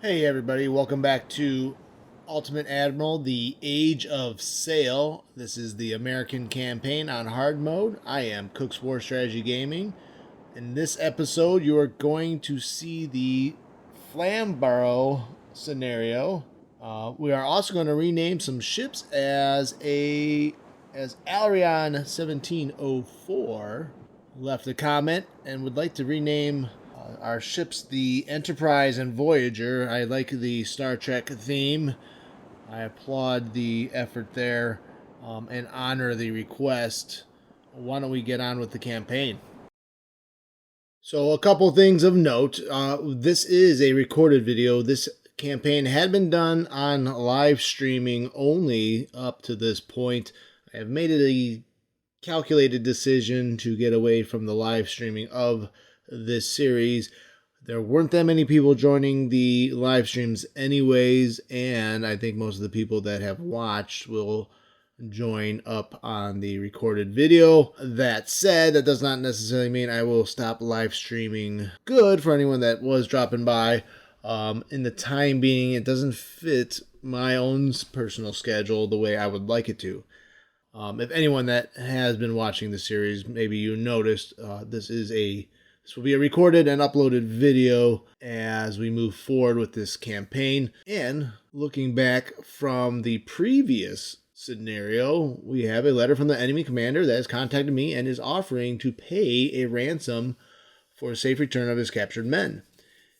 Hey everybody, welcome back to Ultimate Admiral, the Age of Sail. This is the American campaign on hard mode. I am kochswsg Gaming. In this episode, you are going to see the Flamborough scenario. We are also going to rename some ships as Alrion 1704 left a comment and would like to rename our ships the Enterprise and Voyager. I like the Star Trek theme. I applaud the effort there and honor the request. Why don't we get on with the campaign? So a couple things of note. This is a recorded video. This campaign had been done on live streaming only up to this point. I have made it a calculated decision to get away from the live streaming of this series. There weren't that many people joining the live streams anyways, and I think most of the people that have watched will join up on the recorded video. That said, that does not necessarily mean I will stop live streaming. Good for anyone that was dropping by. In the time being, it doesn't fit my own personal schedule the way I would like it to. If anyone that has been watching the series, maybe you noticed, this will be a recorded and uploaded video as we move forward with this campaign. And looking back from the previous scenario, we have a letter from the enemy commander that has contacted me and is offering to pay a ransom for a safe return of his captured men.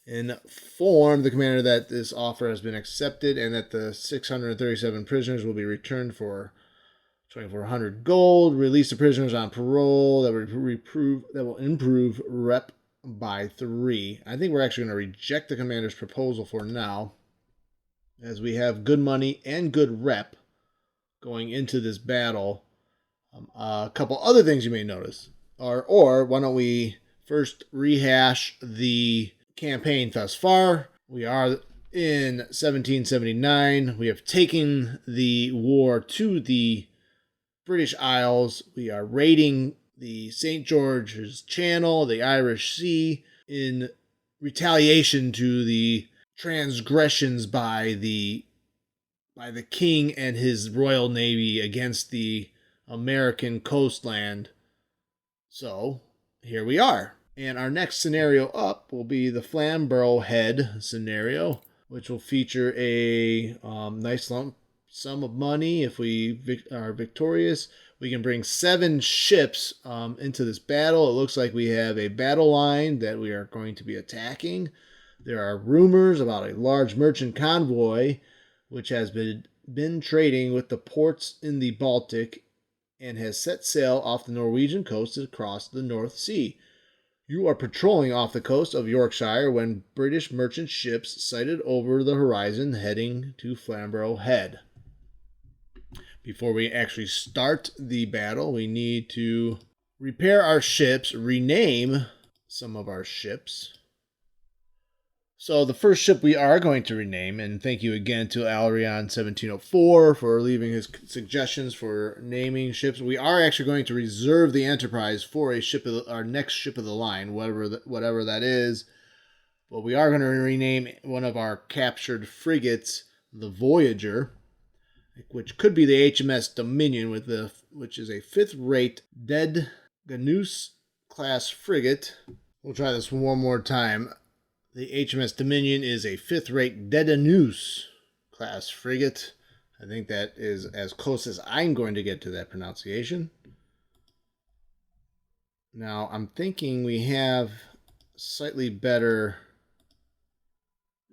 Inform the commander that this offer has been accepted and that the 637 prisoners will be returned for 2,400 gold. Release the prisoners on parole. That will improve rep by 3. I think we're actually going to reject the commander's proposal for now, as we have good money and good rep going into this battle. A couple other things you may notice, or why don't we first rehash the campaign thus far. We are in 1779. We have taken the war to the British Isles. We are raiding the St. George's Channel, the Irish Sea, in retaliation to the transgressions by the king and his Royal Navy against the American coastland. So, here we are. And our next scenario up will be the Flamborough Head scenario, which will feature a nice lump sum of money. If we are victorious, we can bring 7 ships into this battle. It looks like we have a battle line that we are going to be attacking. There are rumors about a large merchant convoy which has been trading with the ports in the Baltic and has set sail off the Norwegian coast across the North Sea. You are patrolling off the coast of Yorkshire when British merchant ships sighted over the horizon heading to Flamborough Head. Before we actually start the battle, we need to repair our ships, rename some of our ships. So the first ship we are going to rename, and thank you again to Alrion 1704 for leaving his suggestions for naming ships. We are actually going to reserve the Enterprise for our next ship of the line, whatever that is. But we are going to rename one of our captured frigates the Voyager, which could be the HMS Dominion, which is a 5th-rate Dead Ganus class frigate. We'll try this one more time. The HMS Dominion is a 5th-rate Dedanus class frigate. I think that is as close as I'm going to get to that pronunciation. Now, I'm thinking we have slightly better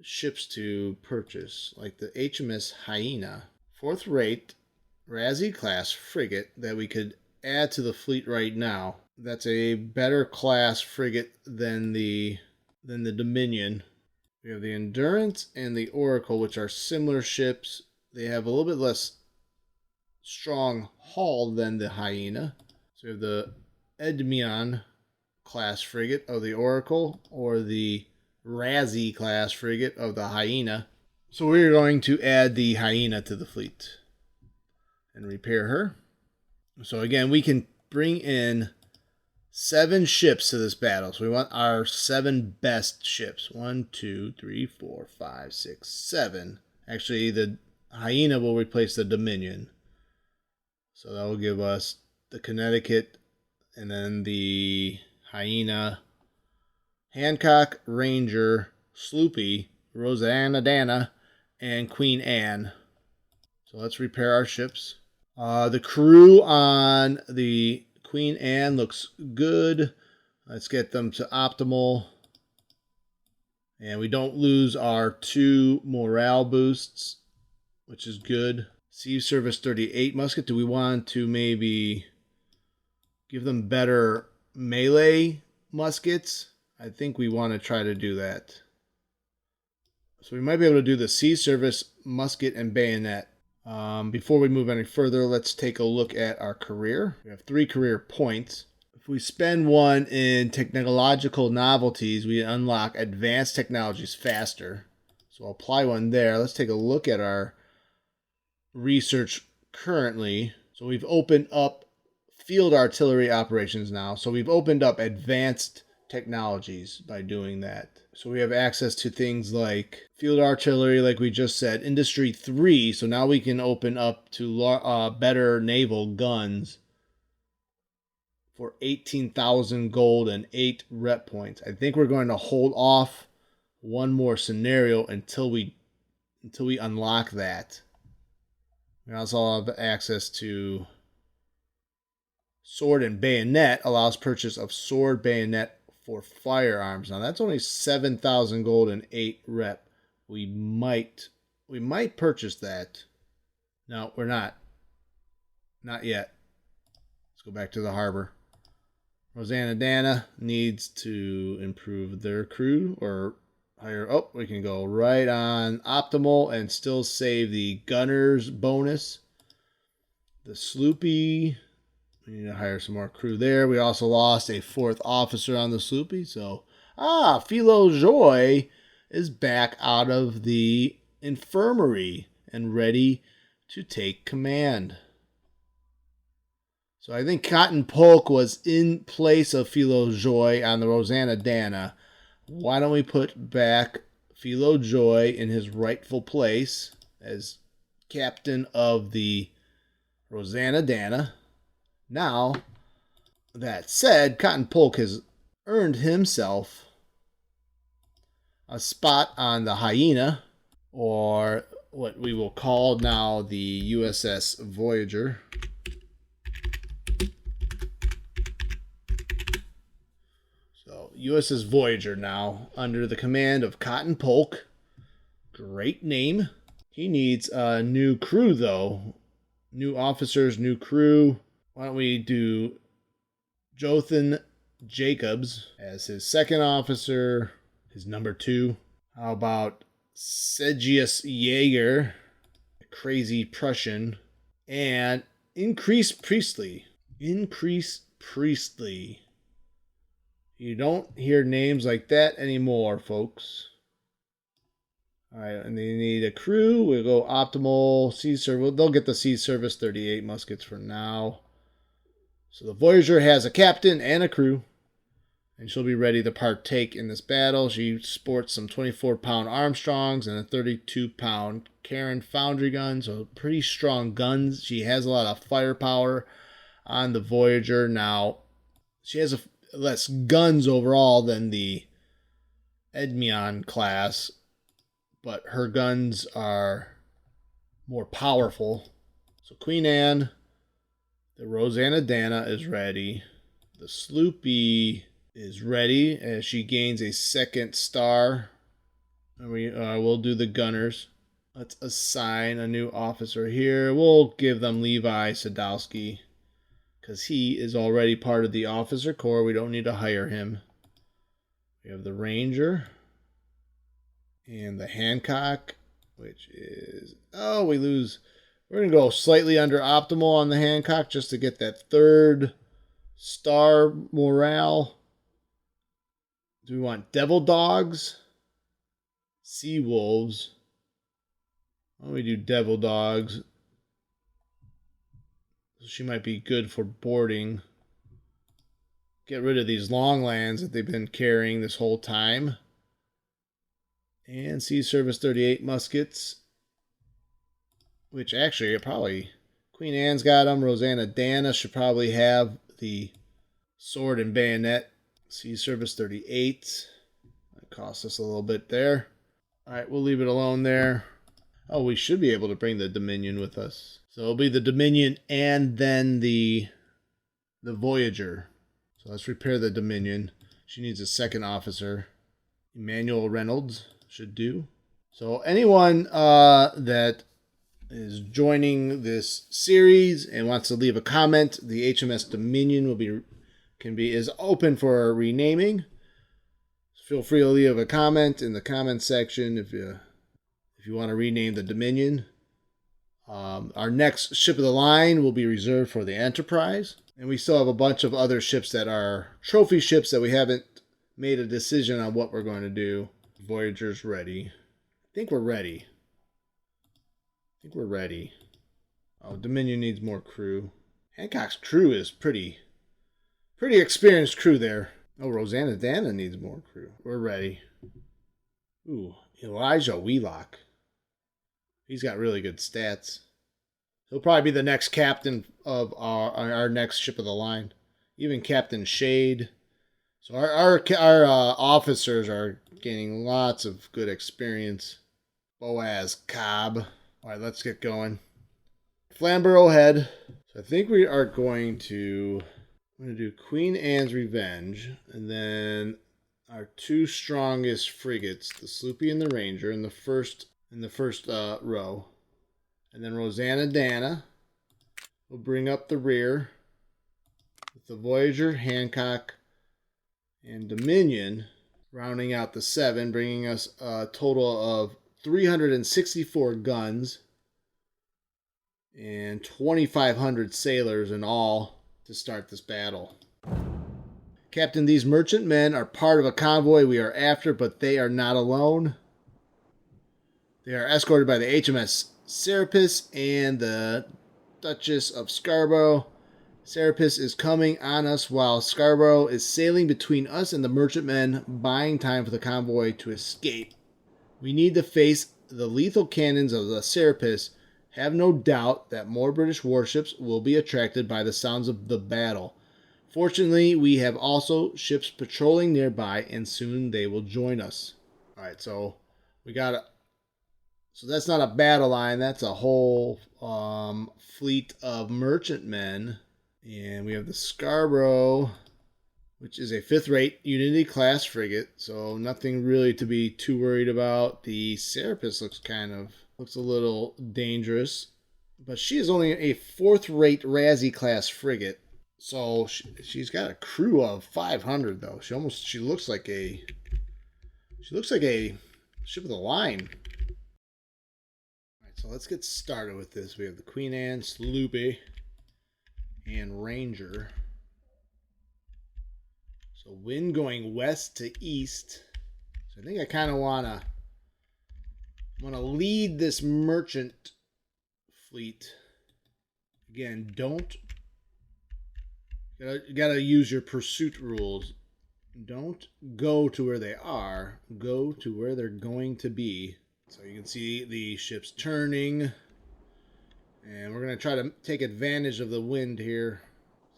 ships to purchase, like the HMS Hyena. 4th-rate Razzie class frigate that we could add to the fleet right now. That's a better class frigate than the Dominion. We have the Endurance and the Oracle, which are similar ships. They have a little bit less strong hull than the Hyena. So we have the Admiral class frigate of the Oracle or the Razzie class frigate of the Hyena. So we're going to add the Hyena to the fleet and repair her. So again, we can bring in 7 ships to this battle. So we want our 7 best ships. 1, 2, 3, 4, 5, 6, 7. Actually, the Hyena will replace the Dominion. So that will give us the Connecticut and then the Hyena, Hancock, Ranger, Sloopy, Roseanadana, and Queen Anne. So let's repair our ships. The crew on the Queen Anne looks good. Let's get them to optimal. And we don't lose our 2 morale boosts, which is good. Sea Service 38 musket. Do we want to maybe give them better melee muskets? I think we want to try to do that. So we might be able to do the Sea Service musket and bayonet. Before we move any further, let's take a look at our career. We have 3 career points. If we spend 1 in technological novelties, we unlock advanced technologies faster. So I'll apply 1 there. Let's take a look at our research currently. So we've opened up field artillery operations now. So we've opened up advanced technologies by doing that. So we have access to things like field artillery, like we just said, Industry 3. So now we can open up to better naval guns for 18,000 gold and 8 rep points. I think we're going to hold off 1 more scenario until we unlock that. We also have access to sword and bayonet. Allows purchase of sword bayonet for firearms. Now that's only 7,000 gold and 8 rep. We might purchase that. No, we're not. Not yet. Let's go back to the harbor. Roseanadana needs to improve their crew or hire. Oh, we can go right on optimal and still save the gunner's bonus. The Sloopy, we need to hire some more crew there. We also lost a 4th officer on the Sloopy. So, Philo Joy is back out of the infirmary and ready to take command. So I think Cotton Polk was in place of Philo Joy on the Roseanadana. Why don't we put back Philo Joy in his rightful place as captain of the Roseanadana? Now, that said, Cotton Polk has earned himself a spot on the Hyena, or what we will call now the USS Voyager. So, USS Voyager now, under the command of Cotton Polk. Great name. He needs a new crew, though. New officers, new crew. Why don't we do Jothan Jacobs as his 2nd officer, his number 2. How about Segius Jaeger, a crazy Prussian, and Increase Priestley. Increase Priestley. You don't hear names like that anymore, folks. All right, and they need a crew. We'll go optimal sea service. They'll get the Sea Service 38 muskets for now. So the Voyager has a captain and a crew, and she'll be ready to partake in this battle. She sports some 24-pound Armstrongs and a 32-pound Karen foundry gun, so pretty strong guns. She has a lot of firepower on the Voyager. Now, she has less guns overall than the Admiral class, but her guns are more powerful. So Queen Anne, the Roseanadana is ready. The Sloopy is ready as she gains a 2nd star. And we'll do the gunners. Let's assign a new officer here. We'll give them Levi Sadowski because he is already part of the officer corps. We don't need to hire him. We have the Ranger and the Hancock, which is... Oh, we lose... We're going to go slightly under optimal on the Hancock just to get that 3rd star morale. Do we want Devil Dogs? Sea Wolves. Why don't we do Devil Dogs? She might be good for boarding. get rid of these long lands that they've been carrying this whole time. And Sea Service 38 muskets, which actually are probably Queen Anne's got them. Roseanadana should probably have the sword and bayonet. Sea Service 38. That cost us a little bit there. All right, we'll leave it alone there. Oh, we should be able to bring the Dominion with us. So it'll be the Dominion and then the Voyager. So let's repair the Dominion. She needs a second officer. Emmanuel Reynolds should do. So anyone that is joining this series and wants to leave a comment, the HMS Dominion is open for renaming. Feel free to leave a comment in the comment section if you want to rename the Dominion. Our next ship of the line will be reserved for the Enterprise. And we still have a bunch of other ships that are trophy ships that we haven't made a decision on what we're going to do. Voyager's ready. I think we're ready. Oh, Dominion needs more crew. Hancock's crew is pretty experienced crew there. Oh, Roseanadana needs more crew. We're ready. Ooh, Elijah Wheelock. He's got really good stats. He'll probably be the next captain of our next ship of the line. Even Captain Shade. So our officers are gaining lots of good experience. Boaz Cobb. All right, let's get going. Flamborough head. So I think we are going to... I'm going to do Queen Anne's Revenge, and then our two strongest frigates, the Sloopy and the Ranger, in the first row, and then Roseanadana will bring up the rear with the Voyager, Hancock, and Dominion rounding out the 7, bringing us a total of 364 guns and 2,500 sailors in all to start this battle. Captain, these merchantmen are part of a convoy we are after, but they are not alone. They are escorted by the HMS Serapis and the Duchess of Scarborough. Serapis is coming on us while Scarborough is sailing between us and the merchantmen, buying time for the convoy to escape. We need to face the lethal cannons of the Serapis. Have no doubt that more British warships will be attracted by the sounds of the battle. Fortunately, we have also ships patrolling nearby, and soon they will join us. All right, so so that's not a battle line. That's a whole fleet of merchantmen. And we have the Scarborough, which is a 5th-rate Unity-class frigate, so nothing really to be too worried about. The Serapis looks a little dangerous, but she is only a 4th-rate Razzie-class frigate, so she's got a crew of 500 though. She looks like a ship of the line. All right, so let's get started with this. We have the Queen Anne, Sloopy, and Ranger. So wind going west to east. So I think I kind of want to lead this merchant fleet. Again, you gotta use your pursuit rules. Don't go to where they are. Go to where they're going to be. So you can see the ships turning. And we're going to try to take advantage of the wind here.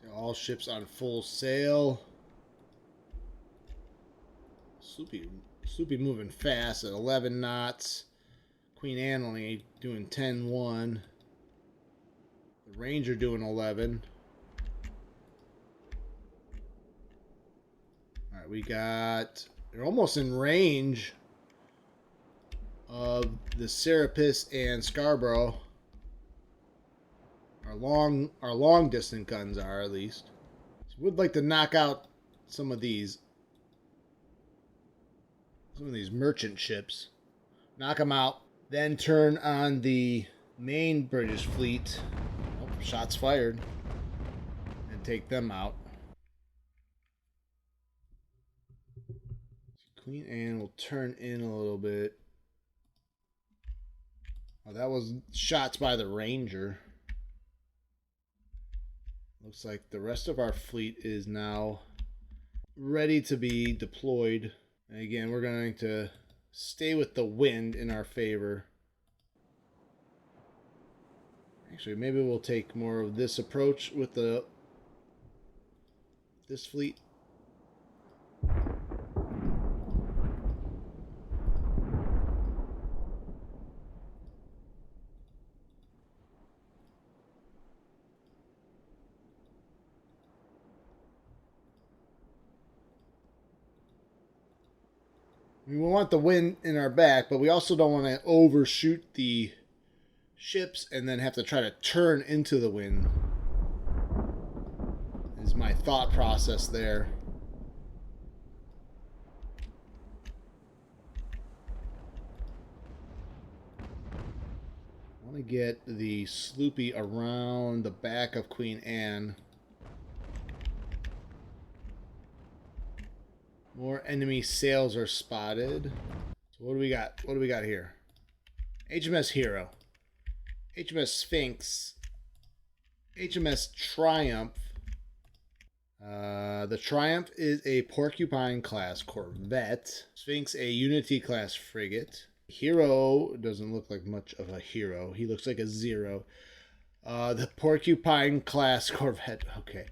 So all ships on full sail. Sloopy moving fast at 11 knots. Queen Anne only doing 10-1. The Ranger doing 11. Alright, they're almost in range of the Serapis and Scarborough. Our long distance guns are, at least. So we'd like to knock out some of these merchant ships. Knock them out. Then turn on the main British fleet. Oh, shots fired. And take them out. Queen Anne will turn in a little bit. Oh, that was shots by the Ranger. Looks like the rest of our fleet is now ready to be deployed. And again, we're going to stay with the wind in our favor. Actually, maybe we'll take more of this approach with this fleet. We want the wind in our back, but we also don't want to overshoot the ships and then have to try to turn into the wind. Is my thought process there. I want to get the sloopy around the back of Queen Anne. More enemy sails are spotted. So what do we got? What do we got here? HMS Hero, HMS Sphinx, HMS Triumph. The Triumph is a Porcupine class corvette. Sphinx a Unity class frigate. Hero doesn't look like much of a hero. He looks like a zero. The Porcupine class corvette. Okay.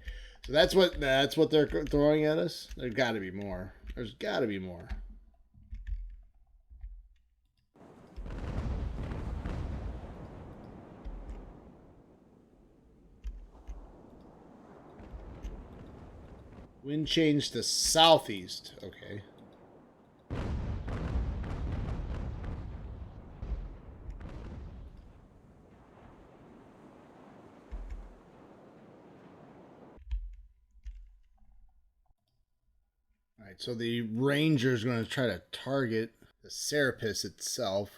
So that's what they're throwing at us. There's got to be more. There's got to be more. Wind change to southeast. Okay. Alright, so the Ranger is going to try to target the Serapis itself.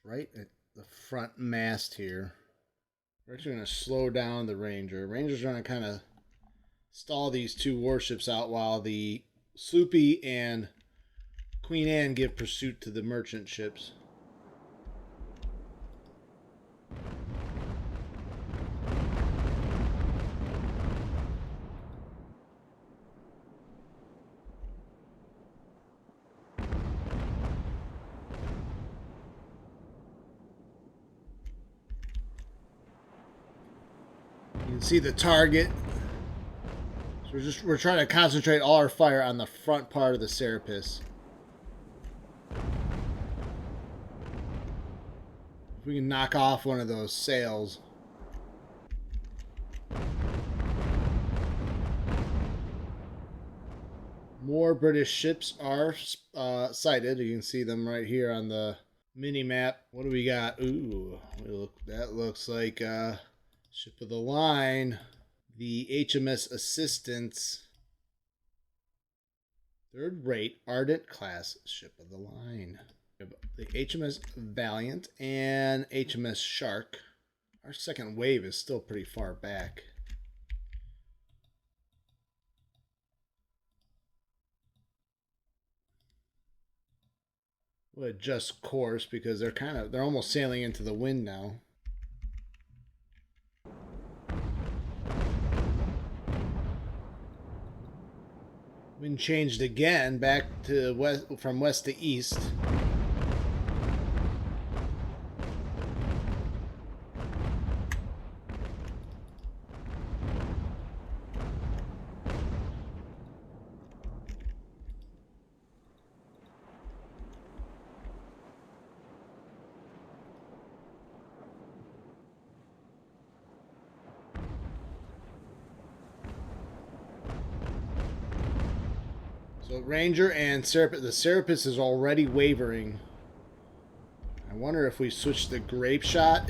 Right at the front mast here. We're actually going to slow down the Ranger. Ranger's going to kind of stall these two warships out while the Sloopy and Queen Anne give pursuit to the merchant ships. You can see the target. So we're trying to concentrate all our fire on the front part of the Serapis. If we can knock off one of those sails. More British ships are sighted. You can see them right here on the mini map. What do we got? Ooh, that looks like ship of the line. The HMS Assistance, third rate Ardent class ship of the line. The HMS Valiant and HMS Shark. Our second wave is still pretty far back. We'll adjust course because they're almost sailing into the wind now. Wind changed again back to west, from west to east. So Ranger and Serapis, the Serapis is already wavering. I wonder if we switch the grape shot.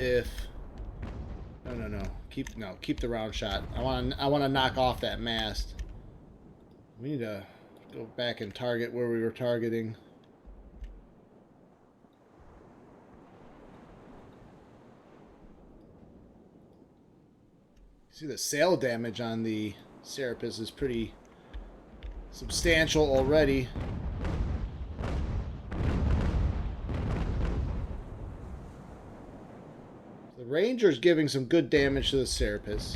No. Keep the round shot. I want to knock off that mast. We need to go back and target where we were targeting. See, the sail damage on the Serapis is pretty substantial already. The Ranger's giving some good damage to the Serapis.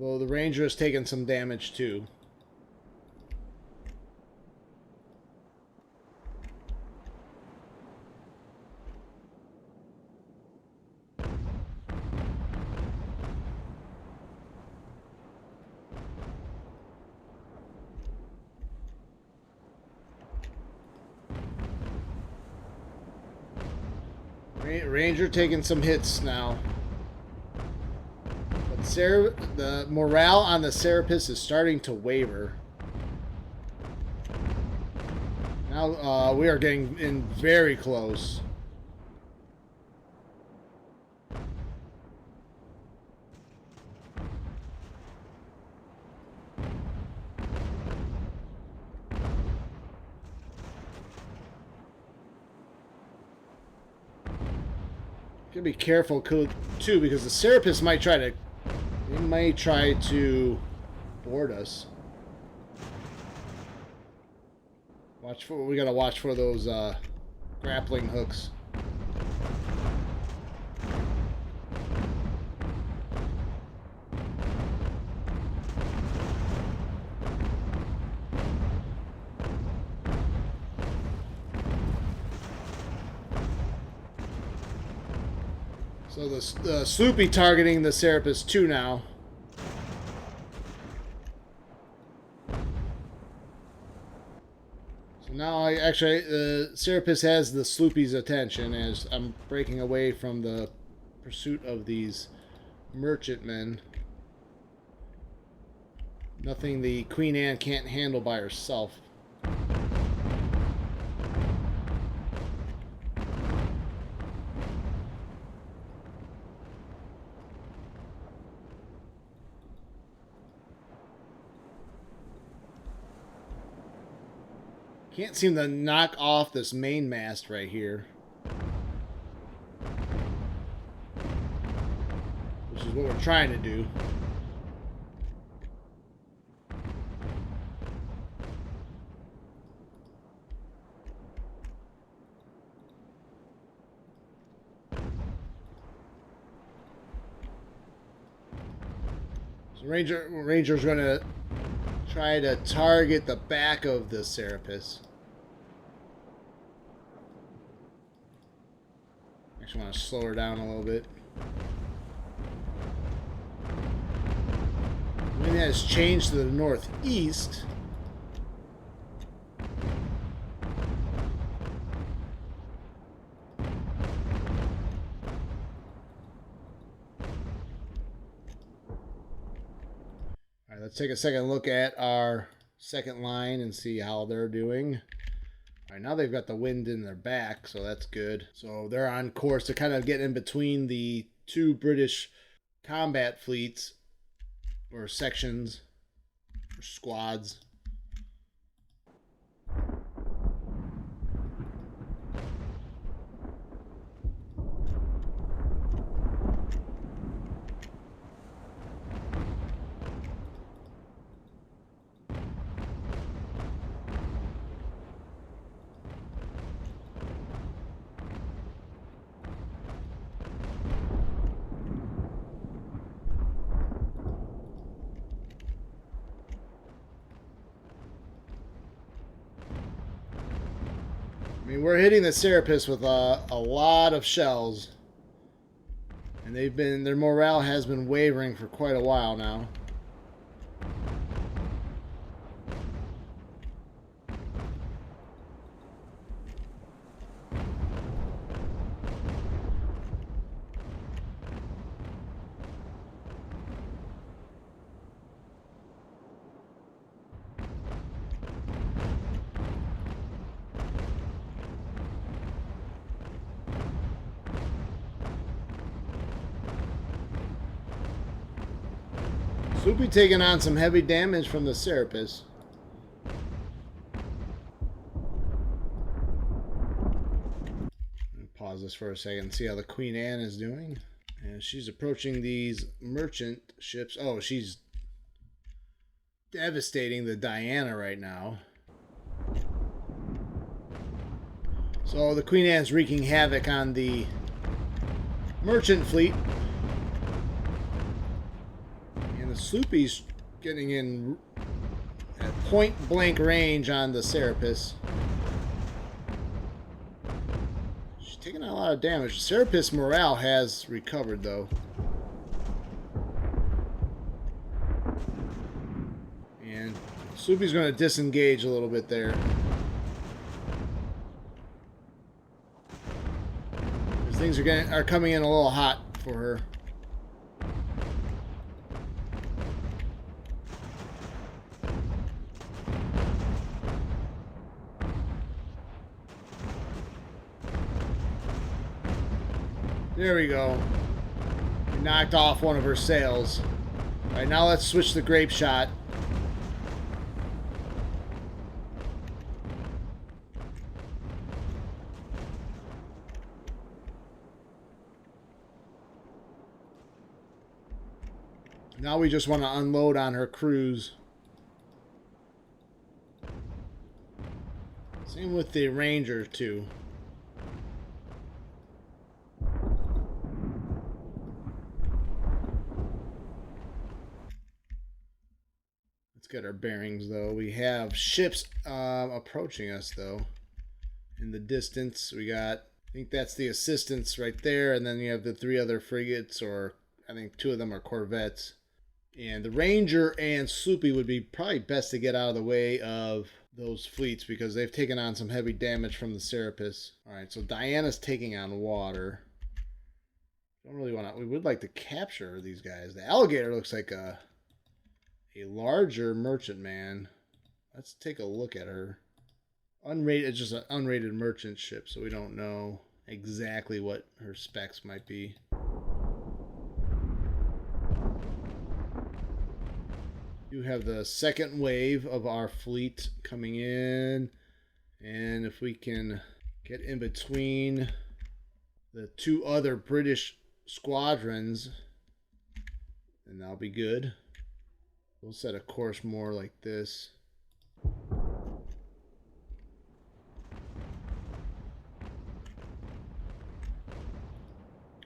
Although the Ranger has taken some damage too. Ranger taking some hits now. But the morale on the Serapis is starting to waver. Now we are getting in very close. Gotta be careful too, because the Serapis might try to board us. We gotta watch for those grappling hooks. So the Sloopy targeting the Serapis 2 now. So now the Serapis has the Sloopy's attention as I'm breaking away from the pursuit of these merchantmen. Nothing the Queen Anne can't handle by herself. Can't seem to knock off this main mast right here. Which is what we're trying to do. So Ranger's gonna try to target the back of the Serapis. Actually want to slow her down a little bit. Wind has changed to the northeast. Alright, let's take a second look at our second line and see how they're doing. Alright, now they've got the wind in their back, so that's good. So they're on course to kind of get in between the two British combat fleets, or sections, or squads. I mean, we're hitting the Serapis with a lot of shells, and their morale has been wavering for quite a while now. Sloopy taking on some heavy damage from the Serapis. Pause this for a second and see how the Queen Anne is doing. And she's approaching these merchant ships. Oh, she's devastating the Diana right now. So the Queen Anne's wreaking havoc on the merchant fleet. The Sloopy's getting in at point blank range on the Serapis. She's taking a lot of damage. Serapis morale has recovered though. And Sloopy's going to disengage a little bit there. Things are coming in a little hot for her. There we go. We knocked off one of her sails. All right, now let's switch the grape shot. Now we just want to unload on her crews. Same with the Ranger too. Let's get our bearings though. We have ships approaching us though. In the distance, we got, I think that's the Assistance right there, and then you have the 3 other frigates, or I think 2 of them are corvettes. And the Ranger and Sloopy would be probably best to get out of the way of those fleets because they've taken on some heavy damage from the Serapis. Alright, so Diana's taking on water. Don't really want to... We would like to capture these guys. The Alligator looks like a larger merchantman. Let's take a look at her. Unrated, it's just an unrated merchant ship, so we don't know exactly what her specs might be. You have the second wave of our fleet coming in, and if we can get in between the 2 other British squadrons, then that'll be good. We'll set a course more like this.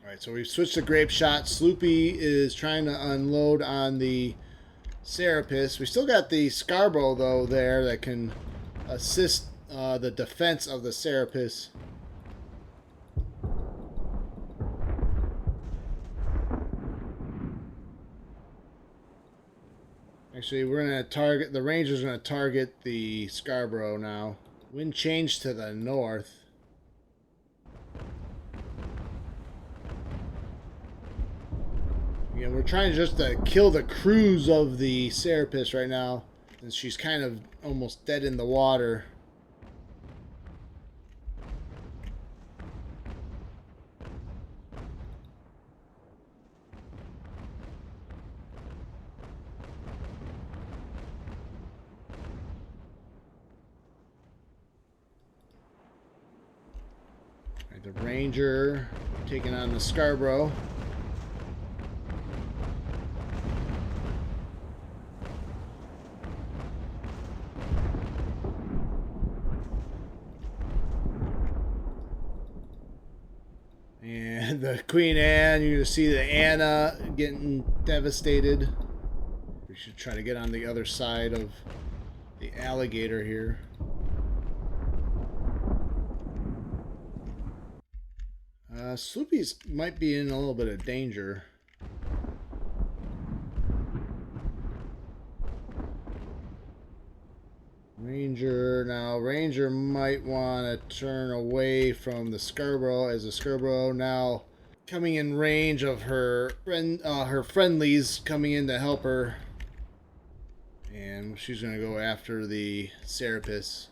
Alright, so we've switched to grape shot. Sloopy is trying to unload on the Serapis. We still got the Scarborough though there that can assist the defense of the Serapis. Actually, we're gonna target the Ranger's gonna target the Scarborough now. Wind change to the north. Yeah, we're trying just to kill the crews of the Serapis right now, since she's kind of almost dead in the water. Right, the Ranger taking on the Scarborough. And the Queen Anne, you're going to see the Anna getting devastated. We should try to get on the other side of the Alligator here. Sloopy's might be in a little bit of danger. Ranger, now Ranger might want to turn away from the Scarborough, as the Scarborough now coming in range of her friendlies coming in to help her, and she's going to go after the Serapis.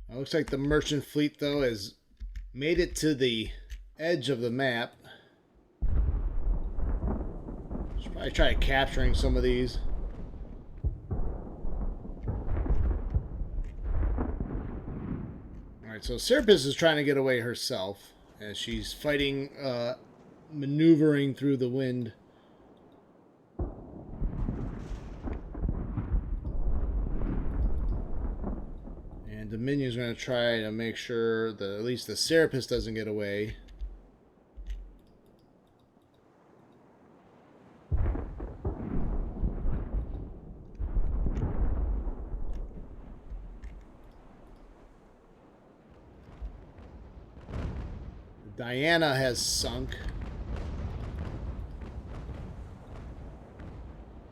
It looks like the merchant fleet, though, has made it to the edge of the map. Should probably try capturing some of these. Alright, so Serapis is trying to get away herself as she's fighting, maneuvering through the wind. And Dominion's going to try to make sure that at least the Serapis doesn't get away. Diana has sunk.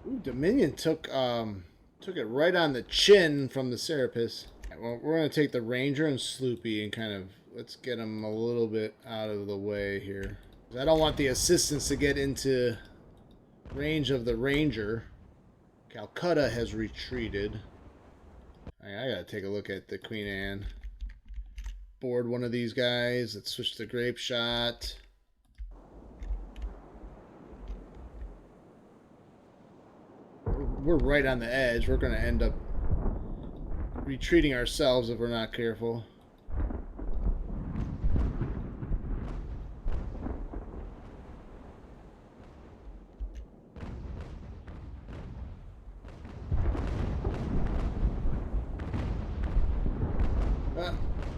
Ooh, Dominion took it right on the chin from the Serapis. Right, well, we're going to take the Ranger and Sloopy and kind of let's get them a little bit out of the way here. I don't want the assistants to get into range of the Ranger. Calcutta has retreated. I gotta take a look at the Queen Anne. Board one of these guys. Let's switch to Grape Shot. We're right on the edge. We're going to end up retreating ourselves if we're not careful.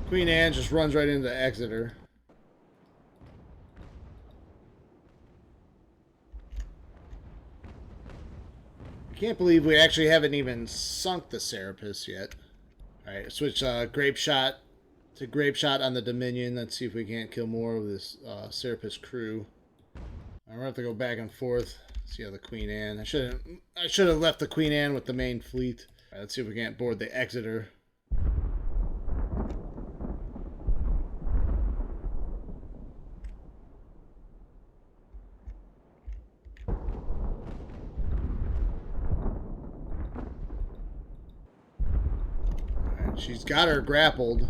Queen Anne just runs right into Exeter. I can't believe we actually haven't even sunk the Serapis yet. Alright, switch Grape Shot to Grape Shot on the Dominion. Let's see if we can't kill more of this Serapis crew. I'm gonna have to go back and forth. See how the Queen Anne. I should have left the Queen Anne with the main fleet. Right, let's see if we can't board the Exeter. Right, she's got her grappled.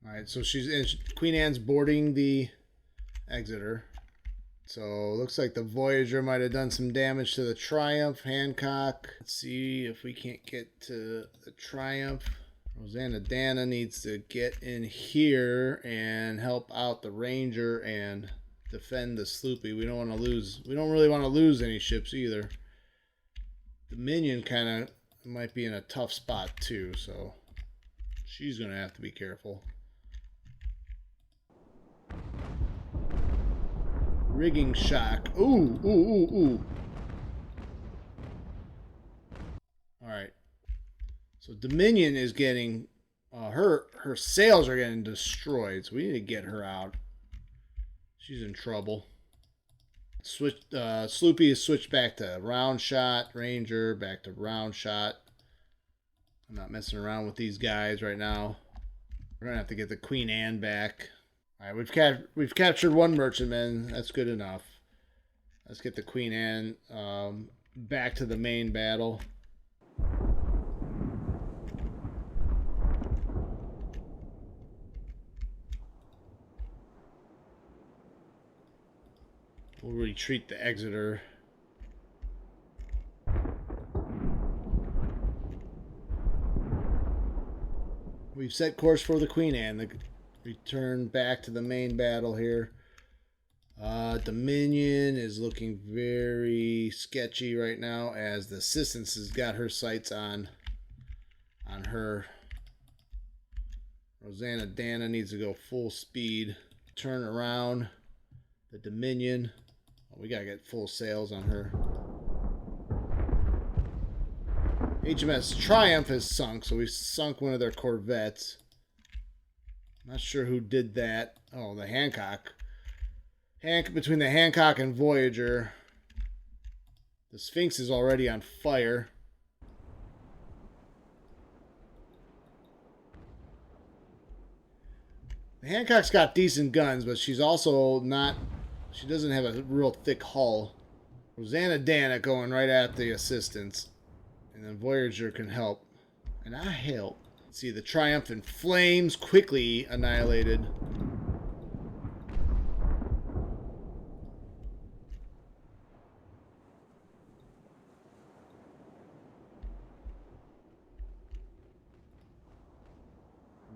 Alright, so Queen Anne's boarding the Exeter. So looks like the Voyager might have done some damage to the Triumph. Hancock. Let's see if we can't get to the Triumph. Roseanadana needs to get in here and help out the Ranger and defend the Sloopy. We don't want to lose. We don't really want to lose any ships either. Dominion kind of might be in a tough spot too, so she's going to have to be careful. Rigging shock. Ooh, ooh, ooh, ooh. Alright. So Dominion is getting... her sails are getting destroyed, so we need to get her out. She's in trouble. Sloopy is switched back to round shot. Ranger back to round shot. I'm not messing around with these guys right now. We're going to have to get the Queen Anne back. Alright, we've captured one merchantman. That's good enough. Let's get the Queen Anne back to the main battle. We'll retreat the Exeter. We've set course for the Queen Anne. Return back to the main battle here. Dominion is looking very sketchy right now as the Assistance has got her sights on her. Roseanadana needs to go full speed. Turn around the Dominion. We gotta get full sails on her. HMS Triumph has sunk, so we sunk one of their corvettes. Not sure who did that. Oh, the Hancock. Between the Hancock and Voyager. The Sphinx is already on fire. The Hancock's got decent guns, but she's also not... She doesn't have a real thick hull. Roseanadana going right at the Assistance. And then Voyager can help. And I help. See, the Triumph in flames, quickly annihilated.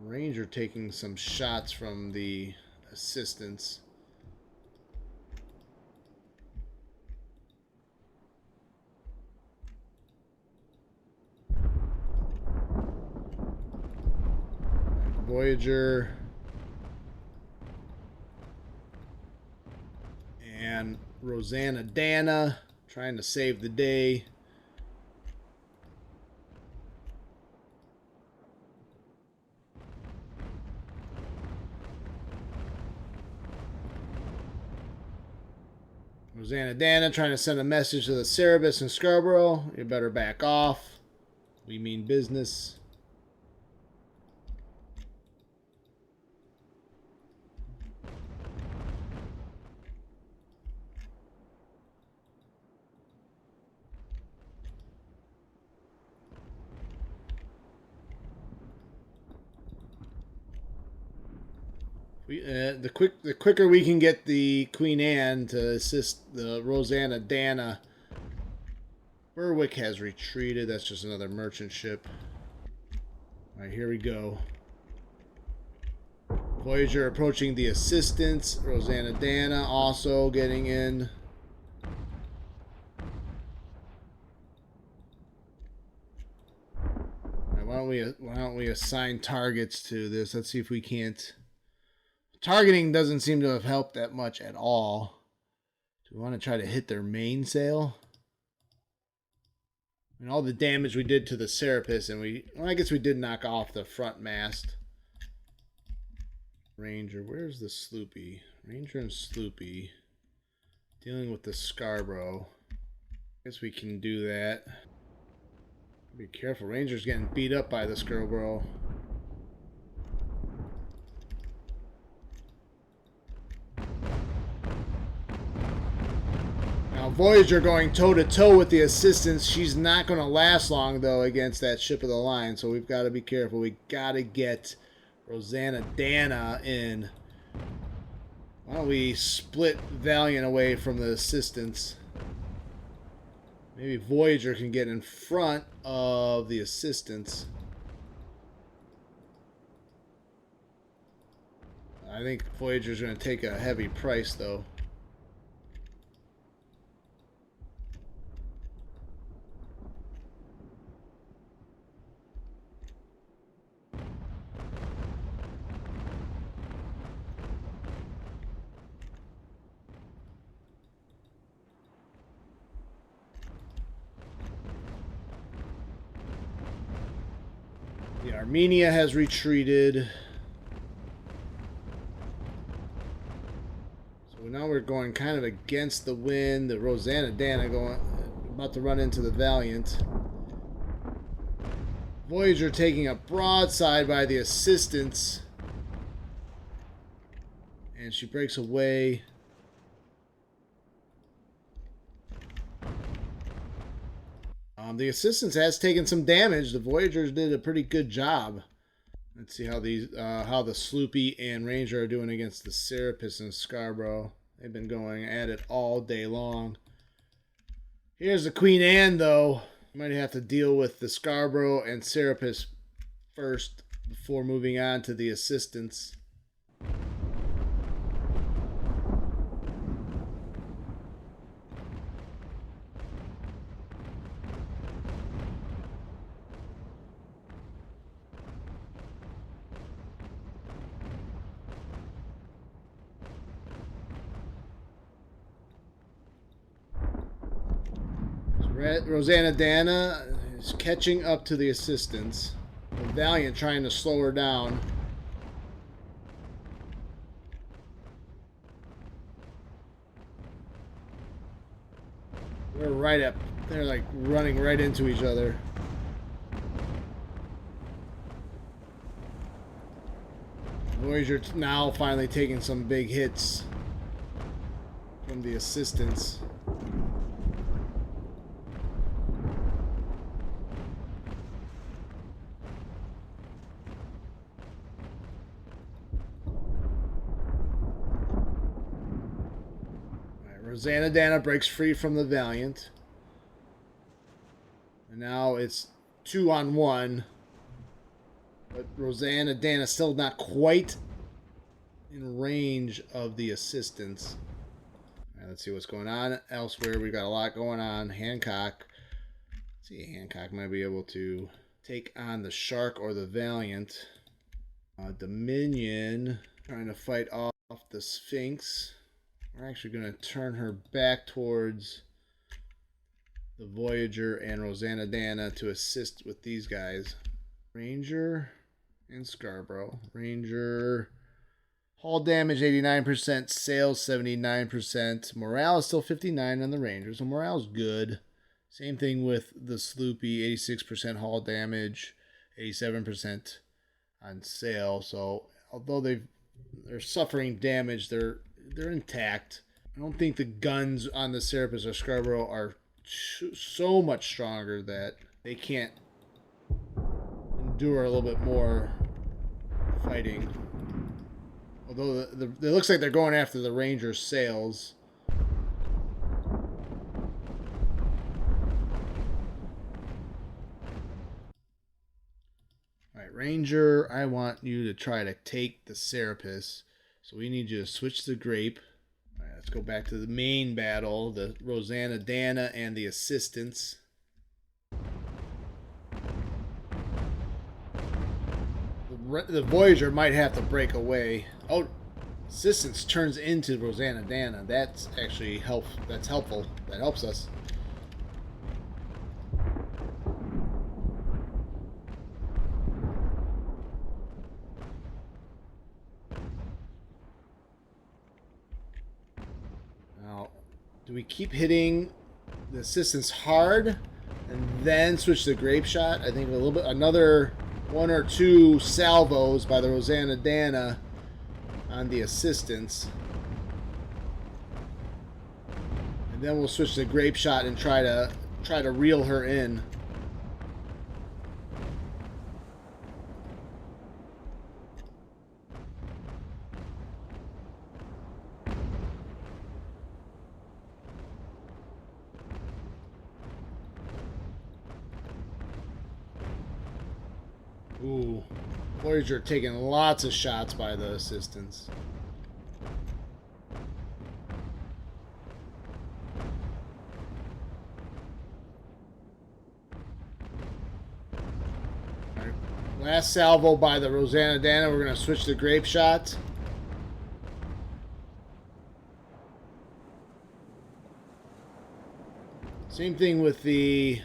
Ranger taking some shots from the assistants. Voyager and Roseanadana trying to save the day. Roseanadana trying to send a message to the Cerebus and Scarborough. You better back off. We mean business. The quicker we can get the Queen Anne to assist the Roseanadana. Berwick has retreated. That's just another merchant ship. All right, here we go. Voyager approaching the assistants. Roseanadana also getting in. Right, why don't we assign targets to this? Let's see if we can't. Targeting doesn't seem to have helped that much at all. Do we want to try to hit their mainsail? And all the damage we did to the Serapis, and well, I guess we did knock off the front mast. Ranger, where's the Sloopy? Ranger and Sloopy. Dealing with the Scarborough. I guess we can do that. Be careful, Ranger's getting beat up by the Scarborough. Voyager going toe-to-toe with the assistants. She's not going to last long, though, against that ship of the line, so we've got to be careful. We got to get Roseanadana in. Why don't we split Valiant away from the assistants? Maybe Voyager can get in front of the assistants. I think Voyager's going to take a heavy price, though. The Armenia has retreated. So now we're going kind of against the wind. The Roseanadana about to run into the Valiant. Voyager taking a broadside by the assistants. And she breaks away. The assistants has taken some damage. The Voyagers did a pretty good job. Let's see how how the Sloopy and Ranger are doing against the Serapis and Scarborough. They've been going at it all day long. Here's the Queen Anne, though. Might have to deal with the Scarborough and Serapis first before moving on to the assistants. Roseanadana is catching up to the assistants. The Valiant trying to slow her down. They're right up. They're like running right into each other. Voyager now finally taking some big hits from the assistants. Roseanadana breaks free from the Valiant. And now it's 2-on-1. But Roseanadana still not quite in range of the assistance. All right, let's see what's going on elsewhere. We've got a lot going on. Hancock. Let's see, Hancock might be able to take on the Shark or the Valiant. Dominion trying to fight off the Sphinx. We're actually going to turn her back towards the Voyager and Roseanadana to assist with these guys. Ranger and Scarborough. Ranger, hull damage 89%, sails 79%. Morale is still 59 on the Ranger, so morale's good. Same thing with the Sloopy, 86% hull damage, 87% on sail. So although they're suffering damage, they're intact. I don't think the guns on the Serapis or Scarborough are so much stronger that they can't endure a little bit more fighting. Although it looks like they're going after the Ranger's sails. Alright, Ranger, I want you to try to take the Serapis. So we need you to switch the Grape. Alright, let's go back to the main battle. The Roseanadana and the Assistants. The Voyager might have to break away. Oh, Assistance turns into Roseanadana. That's actually that's helpful. That helps us. Now, do we keep hitting the Assistance hard and then switch to Grape Shot? I think a little bit, another one or two salvos by the Roseanadana on the Assistants, and then we'll switch to Grape Shot and try to reel her in. Ooh, Voyager taking lots of shots by the Assistants. All right. Last salvo by the Roseanadana. We're going to switch to Grape Shot. Same thing with the...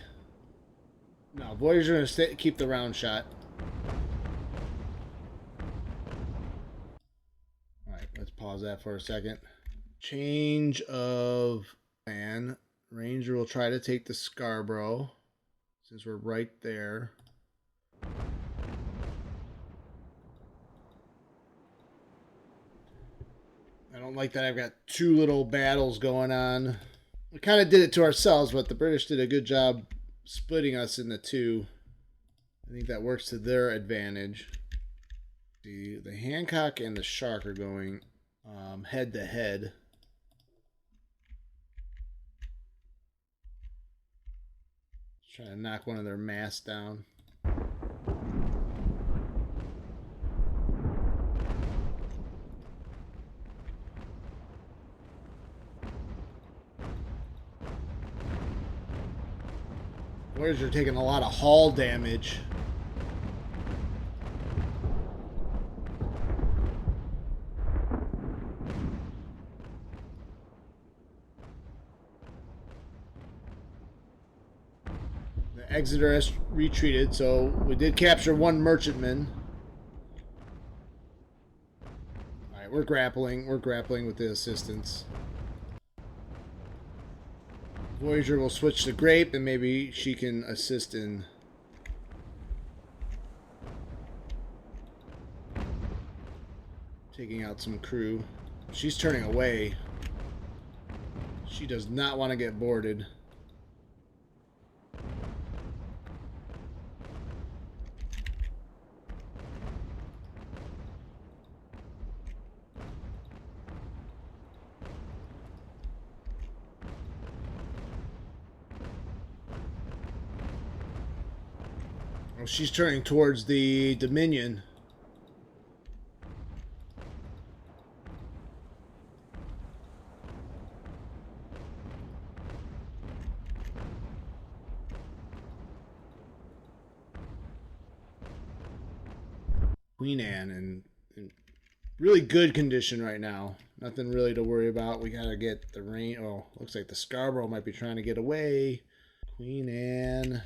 No, Voyager going to keep the round shot. Let's pause that for a second. Change of plan. Ranger will try to take the Scarborough since we're right there. I don't like that I've got two little battles going on. We kind of did it to ourselves, but the British did a good job splitting us into two. I think that works to their advantage. The Hancock and the Shark are going head to head. Trying to knock one of their masts down. Warriors are taking a lot of hull damage. The Exeter has retreated, so we did capture one merchantman. Alright, we're grappling. We're grappling with the Assistants. Voyager will switch to Grape, and maybe she can assist in taking out some crew. She's turning away. She does not want to get boarded. she's turning towards the Dominion. Queen Anne in really good condition right now. Nothing really to worry about. We gotta get the rain. Oh, looks like the Scarborough might be trying to get away. Queen Anne.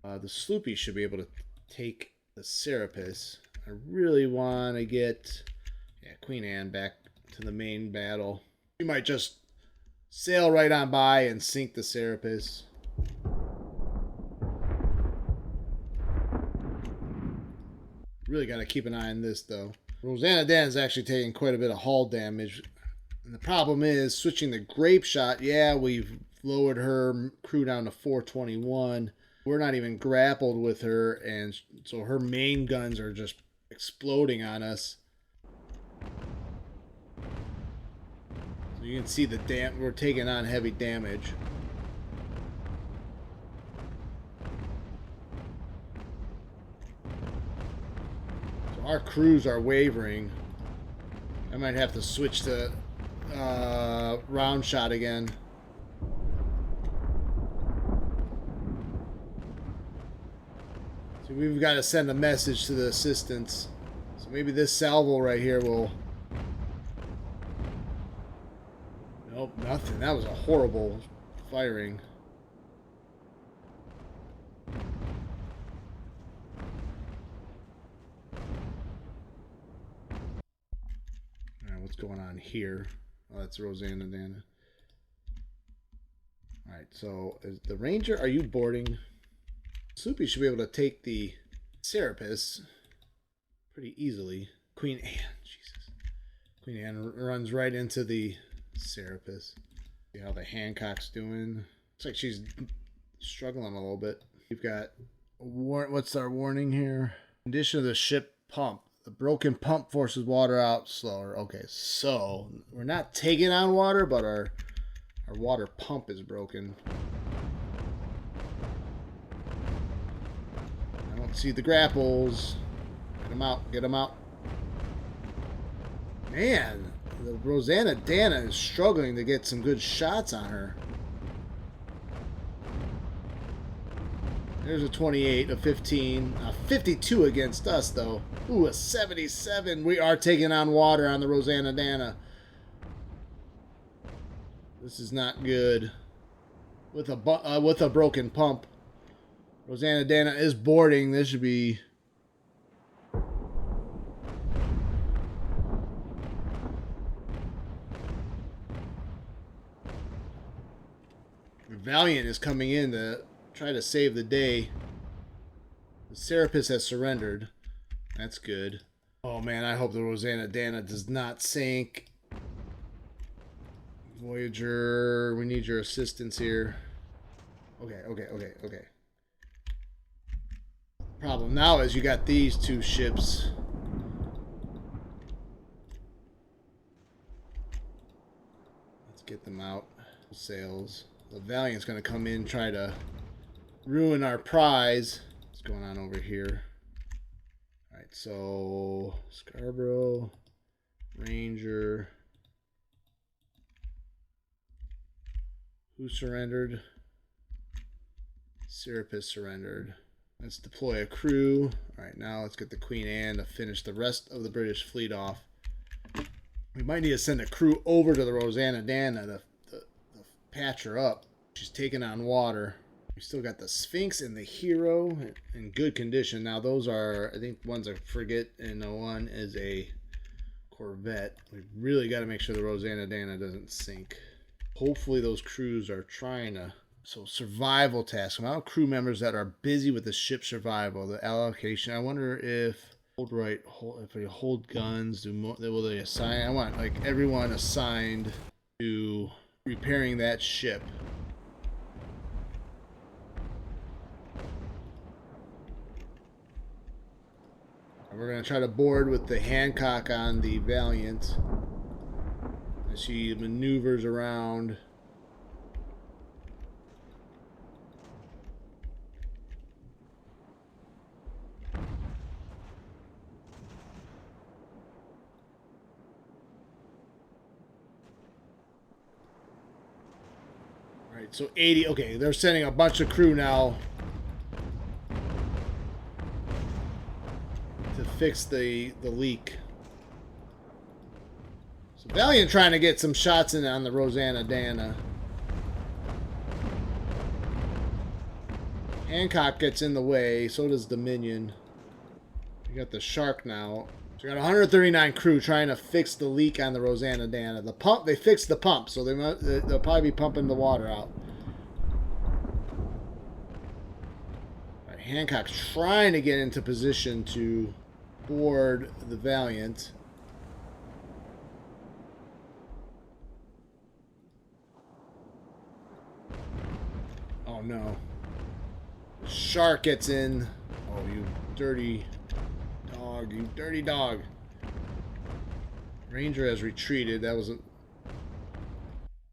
The Sloopy should be able to take the Serapis. I really want to get Queen Anne back to the main battle. We might just sail right on by and sink the Serapis. Really got to keep an eye on this, though. Roseanadana is actually taking quite a bit of hull damage. And the problem is, switching the grape shot, yeah, we've lowered her crew down to 421. We're not even grappled with her, and so her main guns are just exploding on us. So you can see we're taking on heavy damage. Our crews are wavering. I might have to switch to round shot again. So we've got to send a message to the assistants. So maybe this salvo right here will... Nope, nothing. That was a horrible firing. What's going on here? Oh, that's Roseanadana. Alright, so is the Ranger, are you boarding? Sloopy should be able to take the Serapis pretty easily. Queen Anne, Jesus. Queen Anne runs right into the Serapis. See how the Hancock's doing. Looks like she's struggling a little bit. We've got, what's our warning here? Condition of the ship pump. The broken pump forces water out slower. Okay, so we're not taking on water, but our water pump is broken. I don't see the grapples. Get them out. Get them out. Man, the Roseanadana is struggling to get some good shots on her. There's a 28, a 15, a 52 against us, though. Ooh, a 77. We are taking on water on the Roseanadana. This is not good. With a broken pump. Roseanadana is boarding. This should be... The Valiant is coming in to try to save the day. The Serapis has surrendered. That's good. Oh man, I hope the Roseanadana does not sink. Voyager, we need your assistance here. Okay. Problem now is you got these two ships. Let's get them out. Sails. The Valiant's gonna come in, try to ruin our prize. What's going on over here? Alright, so Scarborough, Ranger. Who surrendered? Serapis surrendered. Let's deploy a crew. Alright, now let's get the Queen Anne to finish the rest of the British fleet off. We might need to send a crew over to the Roseanadana to patch her up. She's taking on water. We still got the Sphinx and the Hero in good condition. Now those are, I think one's a frigate and the one is a corvette. We really got to make sure the Roseanadana doesn't sink. Hopefully those crews are trying to... So survival tasks. Amount of crew members that are busy with the ship survival. The allocation. I wonder if if they hold guns, will they assign? I want like everyone assigned to repairing that ship. And we're gonna try to board with the Hancock on the Valiant as she maneuvers around. Alright, so 80. Okay, they're sending a bunch of crew now to fix the leak. So Valiant trying to get some shots in on the Roseanadana. Hancock gets in the way, so does Dominion. We got the Shark now. So we got 139 crew trying to fix the leak on the Roseanadana. The pump, they fixed the pump, so they'll probably be pumping the water out. Right, Hancock's trying to get into position to board the Valiant. Oh no. The Shark gets in. Oh, you dirty dog, you dirty dog. Ranger has retreated. That wasn't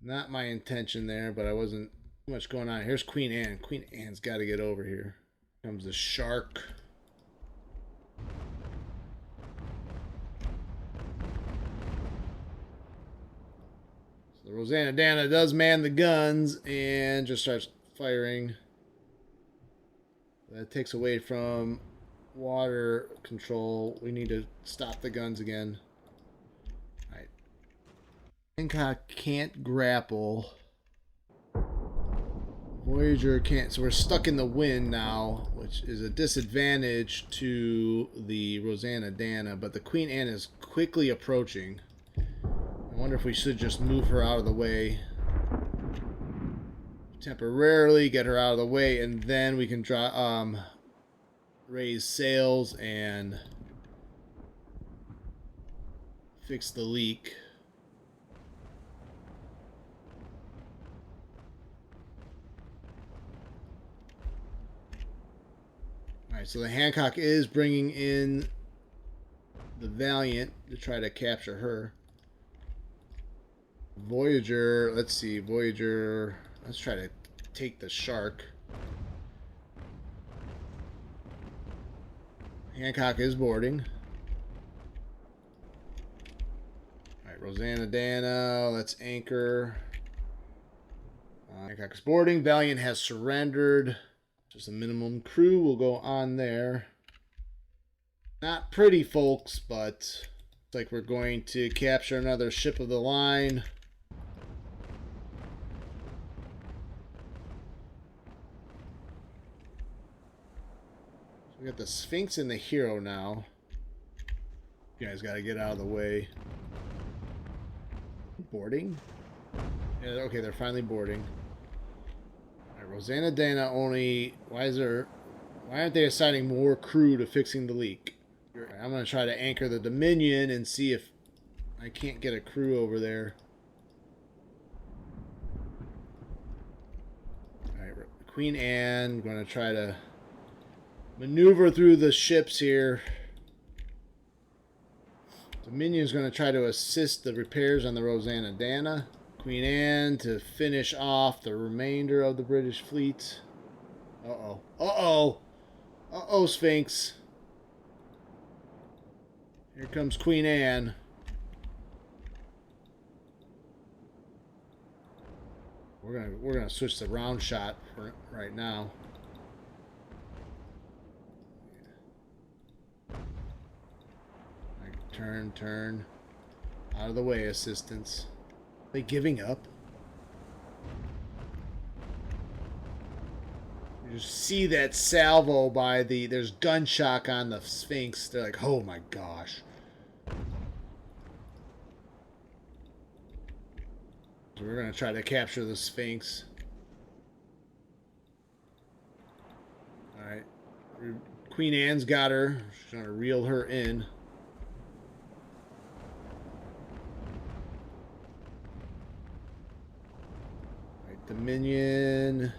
not my intention there, but I wasn't too much going on. Here's Queen Anne. Queen Anne's got to get over here. Comes the Shark. So the Roseanadana does man the guns and just starts firing. That takes away from water control. We need to stop the guns again. Alright. Hancock can't grapple. Voyager can't. So we're stuck in the wind now, which is a disadvantage to the Roseanadana. But the Queen Anne is quickly approaching. I wonder if we should just move her out of the way. Temporarily get her out of the way, and then we can raise sails and fix the leak. Alright, so the Hancock is bringing in the Valiant to try to capture her. Voyager, let's see, Voyager, let's try to take the Shark. Hancock is boarding. Alright, Roseanadana, let's anchor. Hancock is boarding. Valiant has surrendered. Just a minimum crew will go on there. Not pretty, folks, but it's like we're going to capture another ship of the line. We got the Sphinx and the Hero now. You guys got to get out of the way. Boarding? Yeah, okay, they're finally boarding. All right, Roseanadana only. Why aren't they assigning more crew to fixing the leak? I'm gonna try to anchor the Dominion and see if I can't get a crew over there. All right, Queen Anne. Gonna try to maneuver through the ships here. Dominion's going to try to assist the repairs on the Roseanadana. Queen Anne to finish off the remainder of the British fleet. Uh-oh. Uh-oh. Uh-oh, Sphinx. Here comes Queen Anne. We're gonna switch the round shot for right now. Turn. Out of the way, assistance. Are they giving up? You just see that salvo by the... There's gun shock on the Sphinx. They're like, oh my gosh. So we're going to try to capture the Sphinx. Alright. Queen Anne's got her. She's trying to reel her in. Dominion.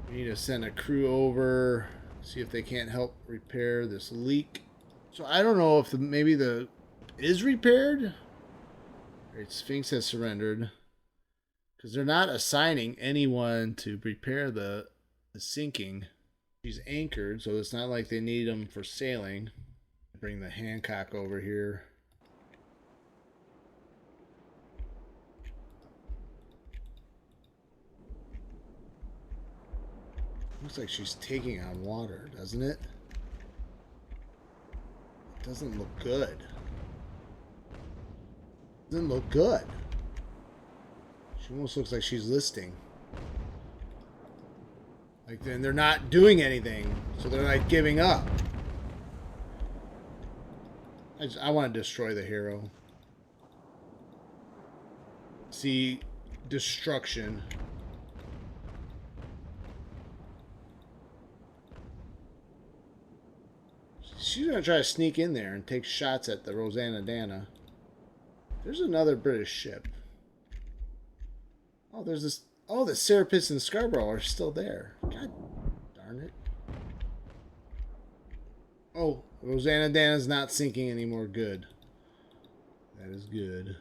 We need to send a crew over, see if they can't help repair this leak. So I don't know if maybe the is repaired. Right, Sphinx has surrendered because they're not assigning anyone to repair the sinking. She's anchored, so it's not like they need them for sailing. Bring the Hancock over here. Looks like she's taking on water, doesn't it? It doesn't look good. Doesn't look good. She almost looks like she's listing. Like, then they're not doing anything, so they're like giving up. I want to destroy the hero. See destruction. She's gonna try to sneak in there and take shots at the Roseanadana. There's another British ship. Oh, there's this. Oh, the Serapis and Scarborough are still there. God darn it. Oh, Roseanadana's not sinking anymore. Good. That is good.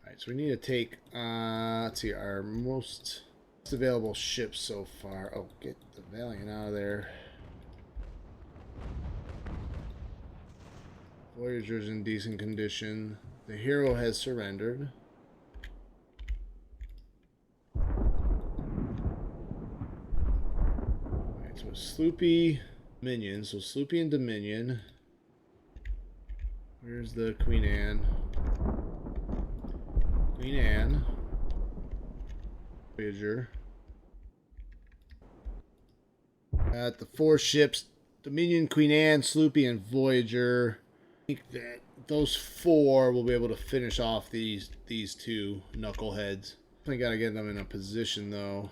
Alright, so we need to take, let's see, our most available ships so far. Oh, get the Valiant out of there. Voyager's in decent condition. The hero has surrendered. Alright, so Sloopy, Dominion. So Sloopy and Dominion. Where's the Queen Anne? Queen Anne. Voyager. Got the 4 ships. Dominion, Queen Anne, Sloopy, and Voyager. I think that those 4 will be able to finish off these 2 knuckleheads. I gotta get them in a position though.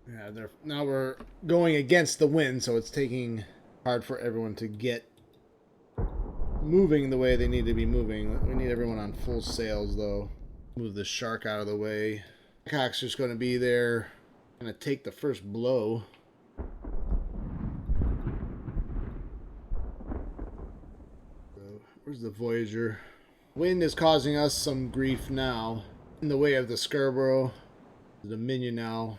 Yeah, now we're going against the wind, so it's taking hard for everyone to get moving the way they need to be moving. We need everyone on full sails though. Move the shark out of the way. Cock's just going to be there. Going to take the first blow. So, where's the Voyager? Wind is causing us some grief now. In the way of the Scarborough. The Dominion now.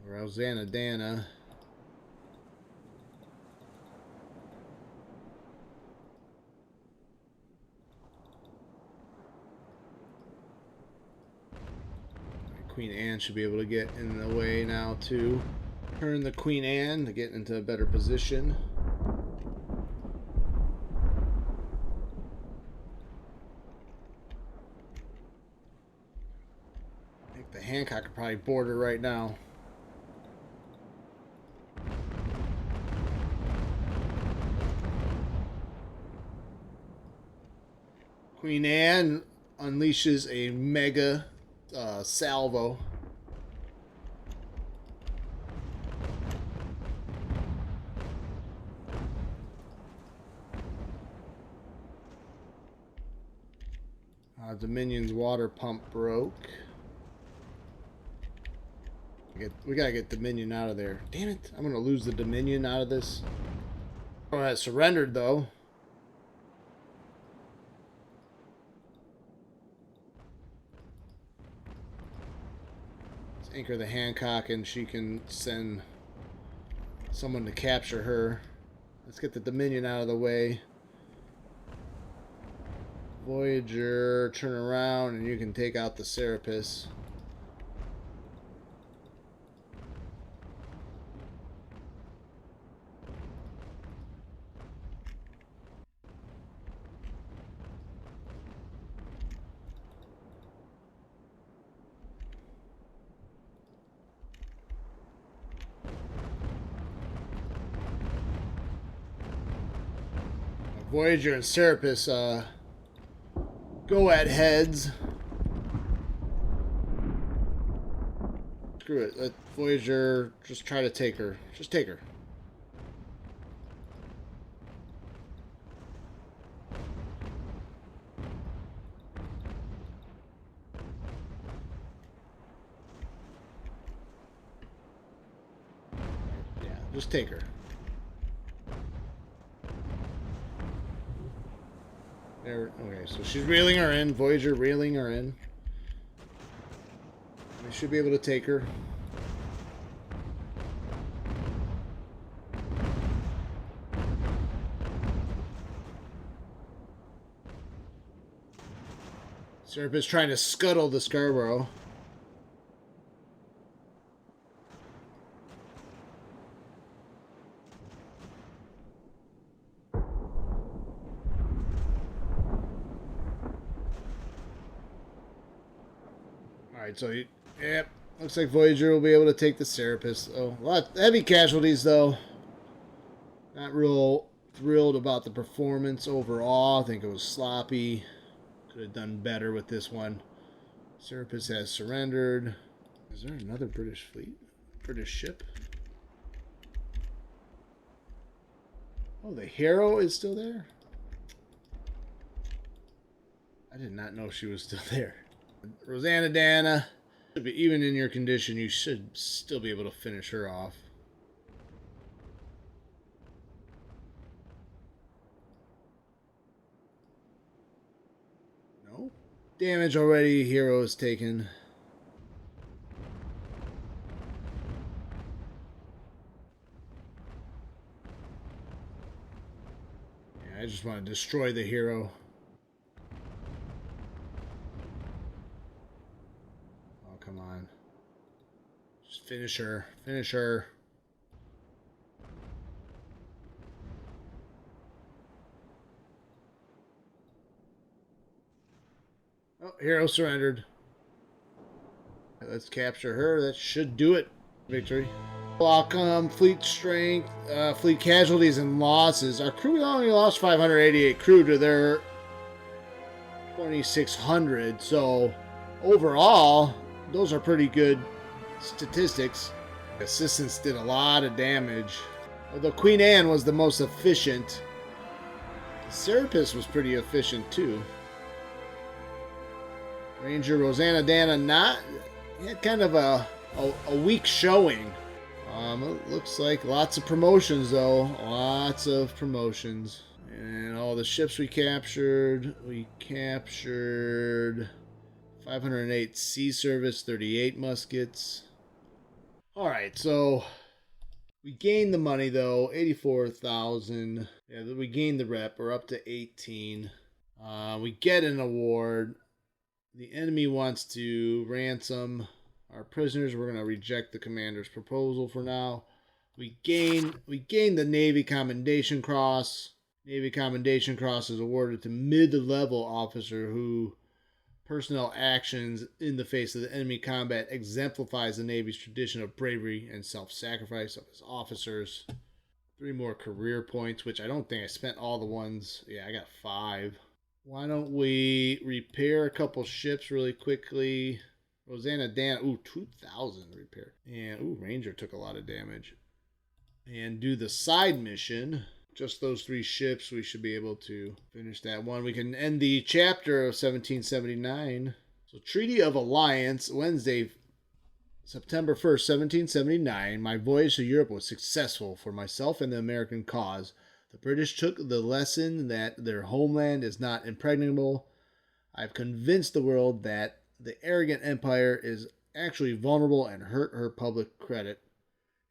Roseanadana. Queen Anne should be able to get in the way now too. Turn the Queen Anne to get into a better position. I think the Hancock could probably board her right now. Queen Anne unleashes a mega salvo. Dominion's water pump broke. We gotta get Dominion out of there. Damn it! I'm gonna lose the Dominion out of this. Oh, it surrendered though. Anchor the Hancock and she can send someone to capture her. Let's get the Dominion out of the way. Voyager, turn around and you can take out the Serapis. Voyager and Serapis go at heads. Screw it. Let Voyager just try to take her. Just take her. Yeah, just take her. There. Okay, so she's reeling her in. Voyager reeling her in. We should be able to take her. Serapis trying to scuttle the Scarborough. Alright, so yep. Looks like Voyager will be able to take the Serapis. Oh, a lot heavy casualties though. Not real thrilled about the performance overall. I think it was sloppy. Could have done better with this one. Serapis has surrendered. Is there another British fleet? British ship? Oh, the Hero is still there? I did not know she was still there. Roseanadana. Even in your condition, you should still be able to finish her off. No? Damage already. Hero is taken. Yeah, I just want to destroy the Hero. Come on. Just finish her. Finish her. Oh, Hero surrendered. Let's capture her. That should do it. Victory. Outcome, fleet strength, fleet casualties and losses. Our crew only lost 588 crew to their 2,600. So, overall, those are pretty good statistics. Assistants did a lot of damage. Although Queen Anne was the most efficient. Serapis was pretty efficient too. Ranger Roseanadana not had kind of a weak showing. It looks like lots of promotions though. Lots of promotions. And all the ships we captured. We captured 508 sea service, 38 muskets. Alright, so we gained the money though, 84,000. Yeah, we gained the rep. We're up to 18. We get an award. The enemy wants to ransom our prisoners. We're going to reject the commander's proposal for now. We gain the Navy Commendation Cross. Navy Commendation Cross is awarded to mid-level officer who personnel actions in the face of the enemy combat exemplifies the Navy's tradition of bravery and self-sacrifice of its officers. 3 more career points, which I don't think I spent all the ones. Yeah, I got 5. Why don't we repair a couple ships really quickly? Roseanadana, ooh, 2,000 repair. And, ooh, Ranger took a lot of damage. And do the side mission. Just those 3 ships, we should be able to finish that one. We can end the chapter of 1779. So, Treaty of Alliance, Wednesday, September 1st, 1779. My voyage to Europe was successful for myself and the American cause. The British took the lesson that their homeland is not impregnable. I've convinced the world that the arrogant empire is actually vulnerable and hurt her public credit.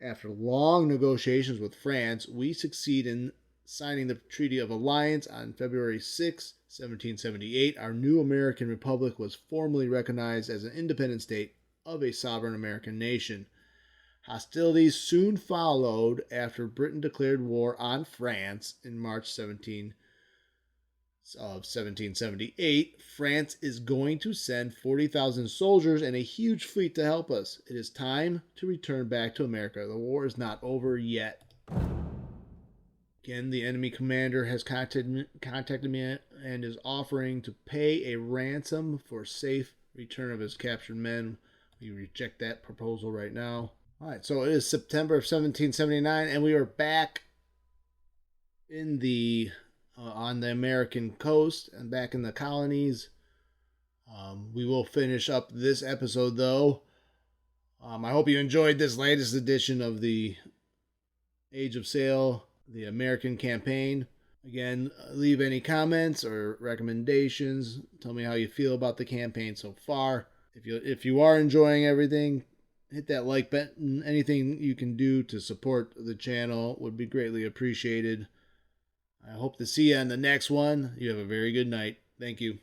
After long negotiations with France, we succeed in signing the Treaty of Alliance on February 6, 1778. Our new American Republic was formally recognized as an independent state of a sovereign American nation. Hostilities soon followed after Britain declared war on France in March 1778. France is going to send 40,000 soldiers and a huge fleet to help us. It is time to return back to America. The war is not over yet. Again, the enemy commander has contacted me and is offering to pay a ransom for safe return of his captured men. We reject that proposal right now. All right, so it is September of 1779, and we are back in the on the American coast and back in the colonies. We will finish up this episode, though. I hope you enjoyed this latest edition of the Age of Sail, the American campaign. Again, leave any comments or recommendations. Tell me how you feel about the campaign so far. If you are enjoying everything, hit that like button. Anything you can do to support the channel would be greatly appreciated. I hope to see you on the next one. You have a very good night. Thank you.